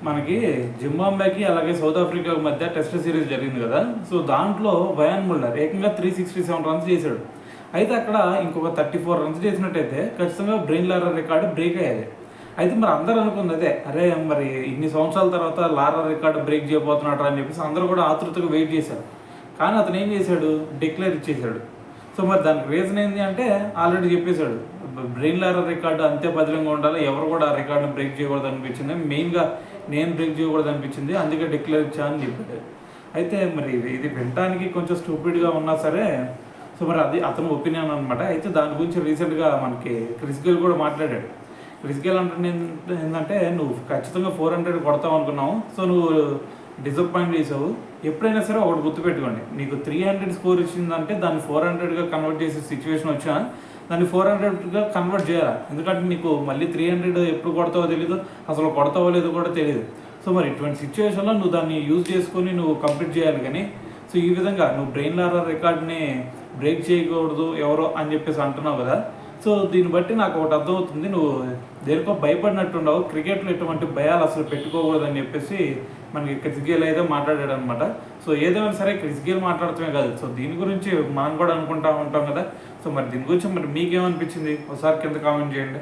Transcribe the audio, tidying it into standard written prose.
మనకి జింబాబ్వేకి అలాగే south Africa మధ్య టెస్ట్ సిరీస్ జరిగింది కదా. సో దాంట్లో వయాన్ ముల్లర్ ఏకంగా 367 రన్స్ చేశాడు. అయితే అక్కడ ఇంకొక 34 రన్స్ చేసినట్టయితే ఖచ్చితంగా బ్రెయిన్ లారర్ రికార్డు బ్రేక్ అయ్యేది. అయితే మరి అందరూ అనుకుంది అదే, అరే మరి ఇన్ని సంవత్సరాల తర్వాత లారర్ రికార్డు బ్రేక్ చేయబోతున్నాడు అని చెప్పేసి అందరూ కూడా ఆతృతగా వెయిట్ చేశారు. కానీ అతను ఏం చేశాడు, డిక్లేర్ ఇచ్చేశాడు. సో మరి దానికి రీజన్ ఏంటి అంటే ఆల్రెడీ చెప్పేశాడు, బ్రెయిన్ లారర్ రికార్డు అంతే బదిలంగా ఉండాలి, ఎవరు కూడా ఆ రికార్డును బ్రేక్ చేయకూడదు అనిపించింది, మెయిన్గా నేను బ్రేక్ చేయకూడదు అనిపించింది, అందుకే డిక్లేర్ ఇచ్చా అని చెప్పాడు. అయితే మరి ఇది వినటానికి కొంచెం స్టూపిడ్గా ఉన్నా సరే, సో మరి అది అతని ఒపీనియన్ అనమాట. అయితే దాని గురించి రీసెంట్గా మనకి క్రిస్ గేల్ కూడా మాట్లాడాడు. క్రిస్ గేల్ అంటే ఏంటంటే, నువ్వు ఖచ్చితంగా 400 కొడతావు అనుకున్నావు, సో నువ్వు డిసప్పాయింట్ చేసావు. ఎప్పుడైనా సరే ఒకటి గుర్తుపెట్టుకోండి, నీకు 300 స్కోర్ ఇచ్చిందంటే దాన్ని 400గా కన్వర్ట్ చేసే సిచ్యువేషన్ వచ్చినా దాన్ని 400గా కన్వర్ట్ చేయాలి. ఎందుకంటే నీకు మళ్ళీ 300 ఎప్పుడు కొడతావో తెలీదు, అసలు కొడతావో లేదో కూడా తెలియదు. సో మరి ఇటువంటి సిచ్యువేషన్లో నువ్వు దాన్ని యూజ్ చేసుకొని నువ్వు కంప్లీట్ చేయాలి. కానీ సో ఈ విధంగా నువ్వు బ్రెయిన్ లారర్ రికార్డ్ని బ్రేక్ చేయకూడదు ఎవరో అని చెప్పేసి అంటున్నావు కదా. సో దీన్ని బట్టి నాకు ఒకటి అర్థమవుతుంది, నువ్వు దేనికో భయపడినట్టుండవు, క్రికెట్లో ఎటువంటి భయాలు అసలు పెట్టుకోకూడదు అని చెప్పేసి మనకి క్రిస్ గేల్ అయితే మాట్లాడాడు అనమాట. సో ఏదేమైనా సరే క్రిస్ గేల్ మాట్లాడటమే కాదు, సో దీని గురించి మనం కూడా అనుకుంటా ఉంటాం కదా. సో మరి దీని గురించి మరి మీకేమనిపించింది ఒకసారి కింద కామెంట్ చేయండి.